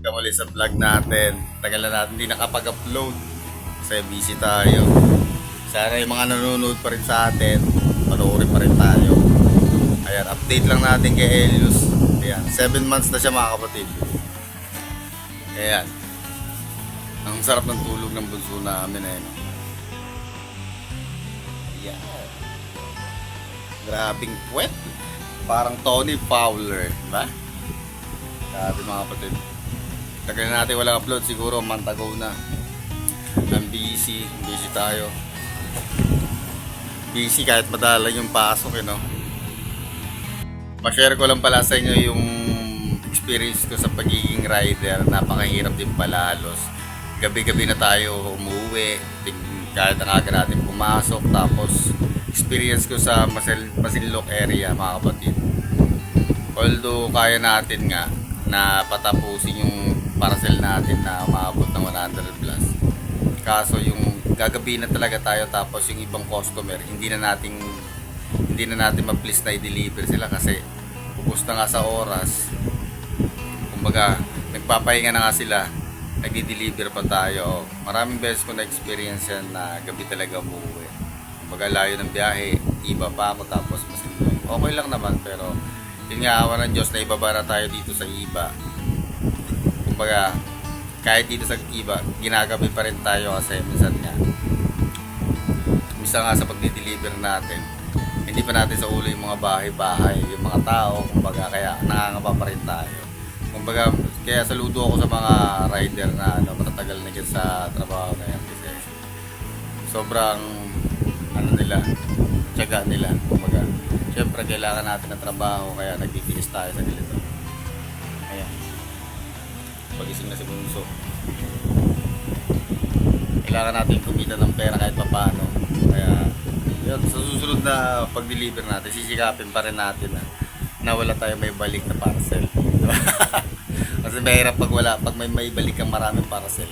Welcome ulit sa vlog natin. Tagal na natin hindi nakapag-upload kasi busy tayo. Sana yung mga nanonood pa rin sa atin, panoorin pa rin tayo. Ayan, update lang natin kay Elius. Ayan, 7 months na siya mga kapatid. Ayan. Ang sarap ng tulog ng bunso namin eh. Ayan. Grabing puwet. Parang Tony Fowler, diba? Grabe mga kapatid. Tagal na natin walang upload, siguro mantago na. I'm busy tayo. Busy kahit madala yung pasok, no? Ma-share ko lang pala sa inyo yung experience ko sa pagiging rider. Napakahirap din pala halos. Gabi-gabi na tayo umuwi, kahit ang aga natin pumasok. Tapos experience ko sa Masinloc area mga kapatid. Although kaya natin nga na patapusin yung parcel natin na umabot ng 100 plus. Kaso yung gagabi na talaga tayo, tapos yung ibang customer hindi na natin ma-please na i-deliver sila kasi ubos na nga sa oras. Kumbaga nagpapahinga na nga sila, nagdi-deliver pa tayo. Maraming beses ko na-experience yan na gabi talaga umuwi. Kumbaga layo ng biyahe, iba pa ako tapos Masinloc. Okay lang naman, pero yun nga, awa ng Diyos na ibaba na tayo dito sa iba. Kumbaga kahit dito sa iba, ginagabi pa rin tayo kasi minsan nga sa pagdi-deliver natin, hindi pa natin sa ulo yung mga bahay-bahay, yung mga tao. Kumbaga kaya nangangapa pa rin tayo. Kumbaga kaya saludo ako sa mga rider na matatagal na dyan sa trabaho na yan kasi sobrang tiyaga nila. Kumbaga syempre kailangan natin ng trabaho, kaya nagtitiis tayo sa ganito. Ayan, pagising na si Bunso, kailangan natin kumita ng pera kahit papaano. Kaya yun, sa susunod na pag-deliver natin, sisikapin pa rin natin na wala tayo may balik na parcel. Kasi mahirap pag may balik kang maraming parcel,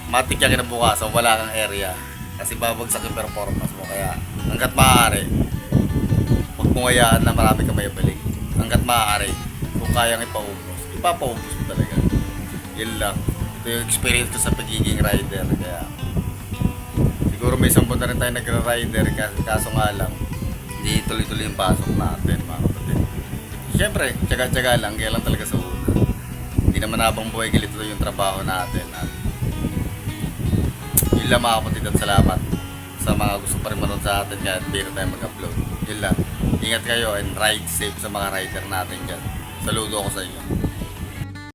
matik yan kinabukasan wala kang area kasi babagsak yung performance mo. Kaya hanggat maaari, huwag mong hayaan na marami kang may balik. Hanggat maaari, kung kayang ipapaubos mo talaga. Yun lang. Ito yung experience ko sa pagiging rider. Kaya siguro may 10 na rin tayo nagra-rider, kaso nga lang hindi tuloy-tuloy yung pasok natin mga kapatid. Siyempre, tsaga-tsaga lang, kaya lang talaga sa una. Hindi naman habang buhay galito yung trabaho natin. At yun lang mga kapatid, at salamat sa mga gusto pa rin manood sa atin kahit hindi na tayo mag-upload. Yun lang. Ingat kayo and ride safe sa mga rider natin dyan. Saludo ako sa inyo.